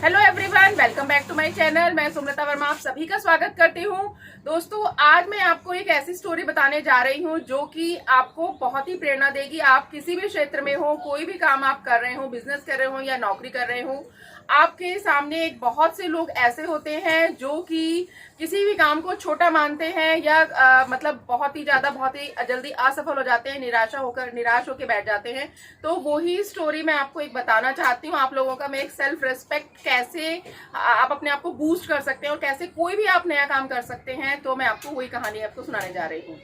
Hello everyone, welcome back to my channel. मैं सुमलता वर्मा आप सभी का स्वागत करती हूँ। दोस्तों, आज मैं आपको एक ऐसी स्टोरी बताने जा रही हूँ जो कि आपको बहुत ही प्रेरणा देगी। आप किसी भी क्षेत्र में हो, कोई भी काम आप कर रहे हो, बिजनेस कर रहे हो या नौकरी कर रहे हो, आपके सामने एक बहुत से लोग ऐसे होते हैं जो कि किसी भी काम को छोटा मानते हैं या मतलब बहुत ही जल्दी असफल हो जाते हैं, निराश होकर बैठ जाते हैं। तो वही स्टोरी मैं आपको एक बताना चाहती हूँ। आप लोगों का मैं एक सेल्फ रेस्पेक्ट कैसे आप अपने आप को बूस्ट कर सकते हैं और कैसे कोई भी आप नया काम कर सकते हैं, तो मैं आपको वही कहानी आपको सुनाने जा रही हूँ।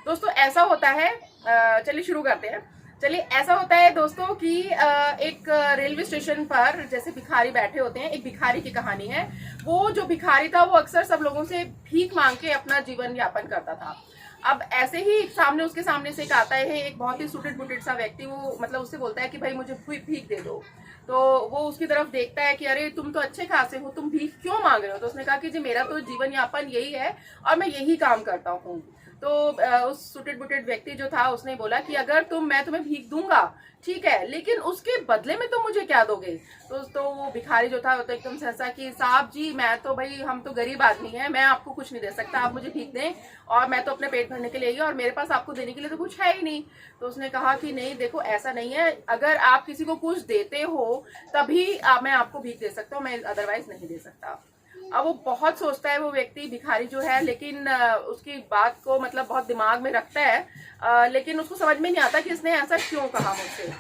दोस्तों, ऐसा होता है, चलिए शुरू करते हैं। चलिए, ऐसा होता है दोस्तों कि एक रेलवे स्टेशन पर जैसे भिखारी बैठे होते हैं। एक भिखारी की कहानी है। वो जो भिखारी था वो अक्सर सब लोगों से भीख मांग के अपना जीवन यापन करता था। अब ऐसे ही उसके सामने से एक आता है, एक बहुत ही सुटेड बुटेड सा व्यक्ति। वो मतलब उससे बोलता है कि भाई मुझे भीख दे दो। तो वो उसकी तरफ देखता है कि अरे तुम तो अच्छे खासे हो, तुम भीख क्यों मांग रहे हो? तो उसने कहा कि जी मेरा तो जीवन यापन यही है और मैं यही काम करता हूँ। तो उस सुटेड बुटेड व्यक्ति जो था उसने बोला कि अगर मैं तुम्हें भीख दूंगा ठीक है, लेकिन उसके बदले में तुम मुझे क्या दोगे? तो वो भिखारी जो था वो तो एकदम सहसा कि साहब जी, मैं तो भाई हम तो गरीब आदमी हैं, मैं आपको कुछ नहीं दे सकता, आप मुझे भीख दें और मैं तो अपने पेट भरने के लिए ही, और मेरे पास आपको देने के लिए तो कुछ है ही नहीं। तो उसने कहा कि नहीं देखो, ऐसा नहीं है, अगर आप किसी को कुछ देते हो तभी मैं आपको भीख दे सकता हूँ, मैं अदरवाइज नहीं दे सकता। अब वो बहुत सोचता है वो व्यक्ति भिखारी जो है, लेकिन उसकी बात को मतलब बहुत दिमाग में रखता है, लेकिन उसको समझ में नहीं आता कि इसने ऐसा क्यों कहा मुझसे।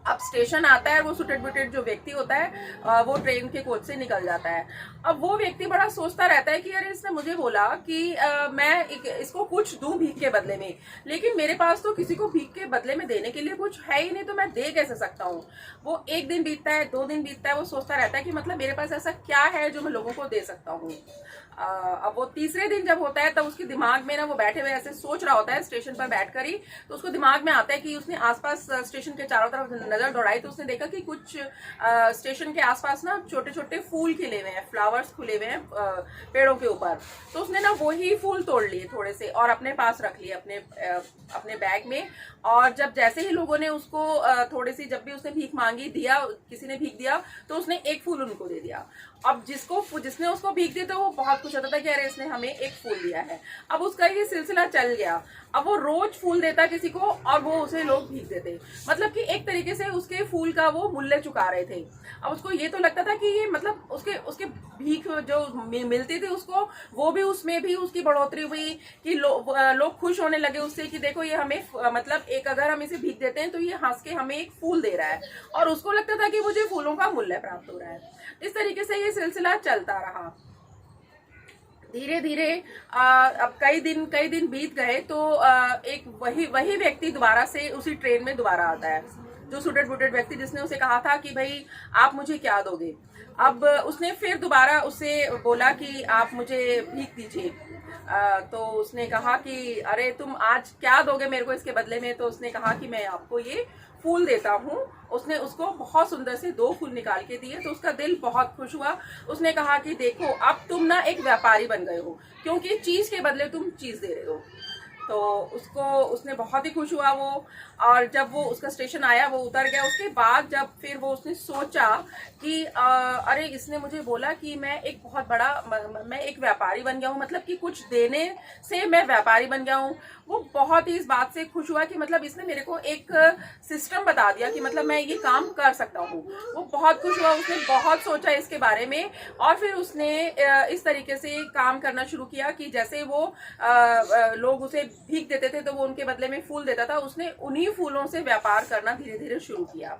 अब स्टेशन आता है, वो सुटेड बुटेड जो व्यक्ति होता है वो ट्रेन के कोच से निकल जाता है। अब वो व्यक्ति बड़ा सोचता रहता है कि अरे इसने मुझे बोला कि मैं इसको कुछ दूं भीख के बदले में, लेकिन मेरे पास तो किसी को भीख के बदले में देने के लिए कुछ है ही नहीं, तो मैं दे कैसे सकता हूँ? वो एक दिन बीतता है, 2 दिन बीतता है, वो सोचता रहता है कि मतलब मेरे पास ऐसा क्या है जो मैं लोगों को दे सकता हूँ। अब वो तीसरे दिन जब होता है तब उसके दिमाग में ना, वो बैठे हुए ऐसे सोच रहा होता है स्टेशन पर बैठकर ही, तो उसको दिमाग में आता है कि उसने आसपास स्टेशन के चारों तरफ नजर दौड़ाई, तो उसने देखा कि कुछ स्टेशन के आसपास ना छोटे छोटे फूल खिले हुए हैं, फ्लावर्स खुले हुए हैं पेड़ों के ऊपर। तो उसने ना वही फूल तोड़ लिए थोड़े से और अपने पास रख लिए अपने बैग में। और जब जैसे ही लोगों ने उसको थोड़ी सी, जब भी उसने भीख मांगी, दिया, किसी ने भीख दिया तो उसने एक फूल उनको दे दिया। अब जिसने उसको भीख दी तो वो बहुत खुश होता था कि अरे इसने हमें एक फूल दिया है। अब उसका ये सिलसिला चल गया। अब वो रोज फूल देता किसी को और वो उसे लोग भीख देते, मतलब कि एक तरीके से उसके फूल का वो मूल्य चुका रहे थे। अब उसको ये तो लगता था कि ये मतलब उसके भीख जो मिलती थी उसको, वो भी उसमें भी उसकी बढ़ोतरी हुई कि लोग खुश होने लगे उससे कि देखो ये हमें मतलब एक, अगर हम इसे भीख देते हैं तो ये हंस के हमें एक फूल दे रहा है, और उसको लगता था कि मुझे फूलों का मूल्य प्राप्त हो रहा है। इस तरीके से ये सिलसिला चलता रहा। धीरे धीरे अब कई दिन बीत गए तो एक वही व्यक्ति दोबारा से उसी ट्रेन में दोबारा आता है, जो सुटेड बुटेड व्यक्ति जिसने उसे कहा था कि भाई आप मुझे क्या दोगे। अब उसने फिर दोबारा उससे बोला कि आप मुझे भीख दीजिए। तो उसने कहा कि अरे तुम आज क्या दोगे मेरे को इसके बदले में? तो उसने कहा कि मैं आपको ये फूल देता हूँ। उसने उसको बहुत सुंदर से 2 फूल निकाल के दिए, तो उसका दिल बहुत खुश हुआ। उसने कहा कि देखो अब तुम ना एक व्यापारी बन गए हो, क्योंकि चीज के बदले तुम चीज दे रहे हो। तो उसने बहुत ही खुश हुआ वो। और जब वो उसका स्टेशन आया, वो उतर गया। उसके बाद जब फिर वो उसने सोचा कि अरे इसने मुझे बोला कि मैं एक बहुत बड़ा मैं एक व्यापारी बन गया हूँ, मतलब कि कुछ देने से मैं व्यापारी बन गया हूँ। वो बहुत ही इस बात से खुश हुआ कि मतलब इसने मेरे को एक सिस्टम बता दिया कि मतलब मैं ये काम कर सकता हूँ। वो बहुत खुश हुआ, उसने बहुत सोचा इसके बारे में, और फिर उसने इस तरीके से काम करना शुरू किया कि जैसे वो लोग उसे भीख देते थे तो वो उनके बदले में फूल देता था। उसने उन्हीं फूलों से व्यापार करना धीरे धीरे शुरू किया।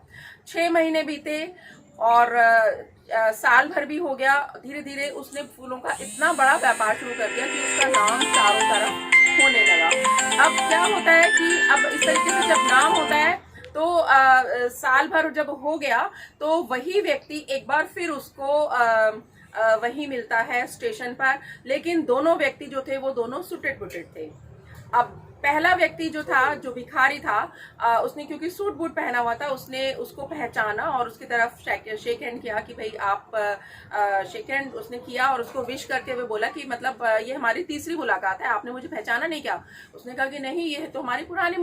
6 महीने बीते और साल भर भी हो गया। धीरे धीरे उसने फूलों का इतना बड़ा व्यापार शुरू कर दिया कि उसका नाम चारों तरफ होने लगा। अब क्या होता है कि अब इस तरीके से जब नाम होता है तो साल भर जब हो गया तो वही व्यक्ति एक बार फिर उसको वही मिलता है स्टेशन पर, लेकिन दोनों व्यक्ति जो थे वो दोनों सुटेड बुटेड थे। अब पहला व्यक्ति जो था, जो भिखारी था, उसने क्योंकि सूट बूट पहना हुआ था, उसने उसको पहचाना और उसकी तरफ शेक हैंड किया कि भाई आप शेक हैंड उसने किया और उसको विश करते हुए बोला कि मतलब ये हमारी तीसरी मुलाकात है, आपने मुझे पहचाना नहीं क्या? उसने कहा कि नहीं, ये तो हमारी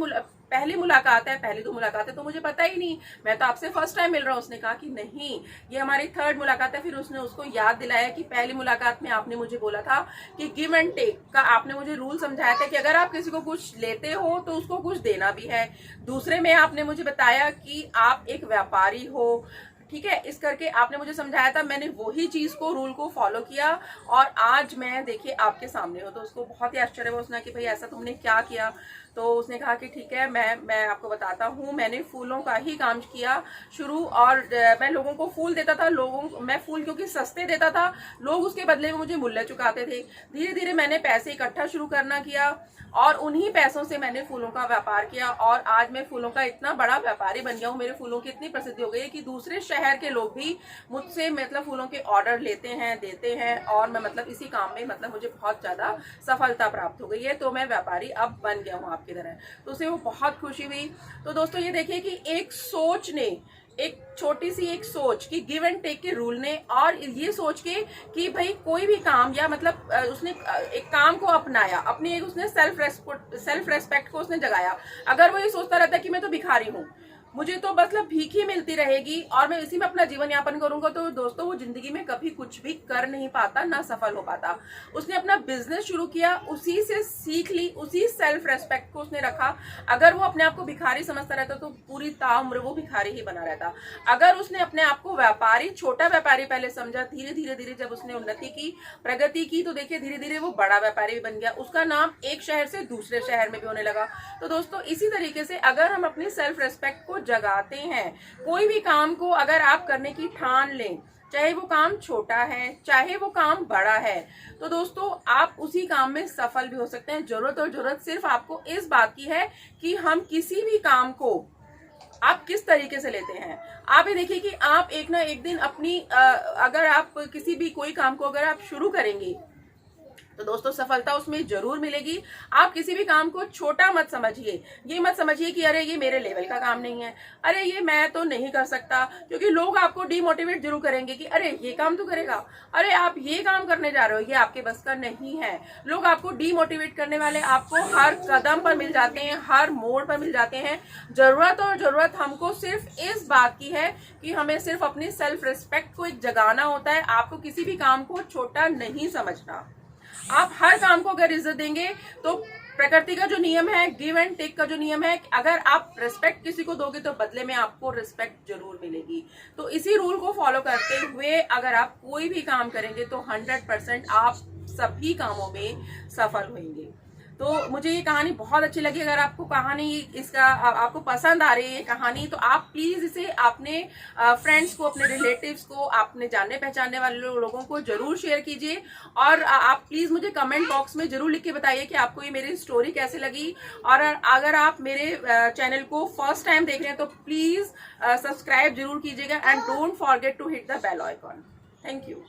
पहली मुलाकात है, पहली तो मुलाकात है तो मुझे पता ही नहीं, मैं तो आपसे फर्स्ट टाइम मिल रहा हूँ। उसने कहा कि नहीं, ये हमारी थर्ड मुलाकात है। फिर उसने उसको याद दिलाया कि पहली मुलाकात में आपने मुझे बोला था कि गिव एंड टेक का आपने मुझे रूल समझाया था कि अगर आप किसी को कुछ लेते हो तो उसको कुछ देना भी है। दूसरे में आपने मुझे बताया कि आप एक व्यापारी हो, ठीक है, इस करके आपने मुझे समझाया था। मैंने वही चीज को, रूल को फॉलो किया और आज मैं देखिए आपके सामने हूँ। तो उसको बहुत ही आश्चर्य हुआ, उसने कि भाई ऐसा तुमने क्या किया। तो उसने कहा कि ठीक है, मैं आपको बताता हूँ। मैंने फूलों का ही काम किया शुरू, और मैं लोगों को फूल देता था। मैं फूल क्योंकि सस्ते देता था, लोग उसके बदले में मुझे मूल्य चुकाते थे। धीरे धीरे मैंने पैसे इकट्ठा शुरू करना किया और उन्हीं पैसों से मैंने फूलों का व्यापार किया और आज मैं फूलों का इतना बड़ा व्यापारी बन गया हूँ। मेरे फूलों की इतनी प्रसिद्धि हो गई है कि दूसरे शहर के लोग भी मुझसे मतलब फूलों के ऑर्डर लेते हैं, देते हैं, और मैं मतलब इसी काम में मतलब मुझे बहुत ज्यादा सफलता प्राप्त हो गई है। तो मैं व्यापारी अब बन गया हूँ आपकी तरह। तो उसे वो बहुत खुशी हुई। तो दोस्तों ये देखिए कि एक सोच ने, एक छोटी सी एक सोच कि गिव एंड टेक के रूल ने, और ये सोच के कि भाई कोई भी काम, या मतलब उसने एक काम को अपनाया, अपनी एक उसने सेल्फ रेस्पेक्ट को उसने जगाया। अगर वो ये सोचता रहता कि मैं तो भिखारी हूँ, मुझे तो मतलब भीख ही मिलती रहेगी और मैं इसी में अपना जीवन यापन करूंगा, तो दोस्तों वो जिंदगी में कभी कुछ भी कर नहीं पाता, ना सफल हो पाता। उसने अपना बिजनेस शुरू किया, उसी से सीख ली, उसी सेल्फ रेस्पेक्ट को उसने रखा। अगर वो अपने आप को भिखारी समझता रहता तो पूरी ताउम्र वो भिखारी ही बना रहता। अगर उसने अपने आप को व्यापारी, छोटा व्यापारी पहले समझा, धीरे धीरे धीरे जब उसने उन्नति की, प्रगति की, तो देखिए धीरे धीरे वो बड़ा व्यापारी भी बन गया। उसका नाम एक शहर से दूसरे शहर में भी होने लगा। तो दोस्तों इसी तरीके से अगर हम अपनी सेल्फ रेस्पेक्ट को जगाते हैं, कोई भी काम को अगर आप करने की ठान लें, चाहे वो काम छोटा है चाहे वो काम बड़ा है, तो दोस्तों आप उसी काम में सफल भी हो सकते हैं। जरूरत सिर्फ आपको इस बात की है कि हम किसी भी काम को आप किस तरीके से लेते हैं। आप ये देखिए कि आप एक ना एक दिन अपनी अगर आप किसी भी कोई काम को अगर आप शुरू करेंगे तो दोस्तों सफलता उसमें जरूर मिलेगी। आप किसी भी काम को छोटा मत समझिए, ये मत समझिए कि अरे ये मेरे लेवल का काम नहीं है, अरे ये मैं तो नहीं कर सकता, क्योंकि लोग आपको डिमोटिवेट जरूर करेंगे कि अरे ये काम तो करेगा, अरे आप ये काम करने जा रहे हो, ये आपके बस का नहीं है। लोग आपको डिमोटिवेट करने वाले आपको हर कदम पर मिल जाते हैं, हर मोड़ पर मिल जाते हैं। जरूरत हमको सिर्फ इस बात की है कि हमें सिर्फ अपनी सेल्फ रिस्पेक्ट को एक जगाना होता है। आपको किसी भी काम को छोटा नहीं समझना। आप हर काम को अगर इज्जत देंगे तो प्रकृति का जो नियम है, गिव एंड टेक का जो नियम है, अगर आप रिस्पेक्ट किसी को दोगे तो बदले में आपको रिस्पेक्ट जरूर मिलेगी। तो इसी रूल को फॉलो करते हुए अगर आप कोई भी काम करेंगे तो 100% आप सभी कामों में सफल होंगे। तो मुझे ये कहानी बहुत अच्छी लगी। अगर आपको कहानी इसका आपको पसंद आ रही है कहानी, तो आप प्लीज इसे अपने फ्रेंड्स को, अपने रिलेटिव्स को, अपने जानने पहचानने वाले लोगों को जरूर शेयर कीजिए। और आप प्लीज मुझे कमेंट बॉक्स में जरूर लिख के बताइए कि आपको ये मेरी स्टोरी कैसे लगी। और अगर आप मेरे चैनल को फर्स्ट टाइम देख रहे हैं तो प्लीज सब्सक्राइब जरूर कीजिएगा and don't forget to hit the bell icon. Thank you.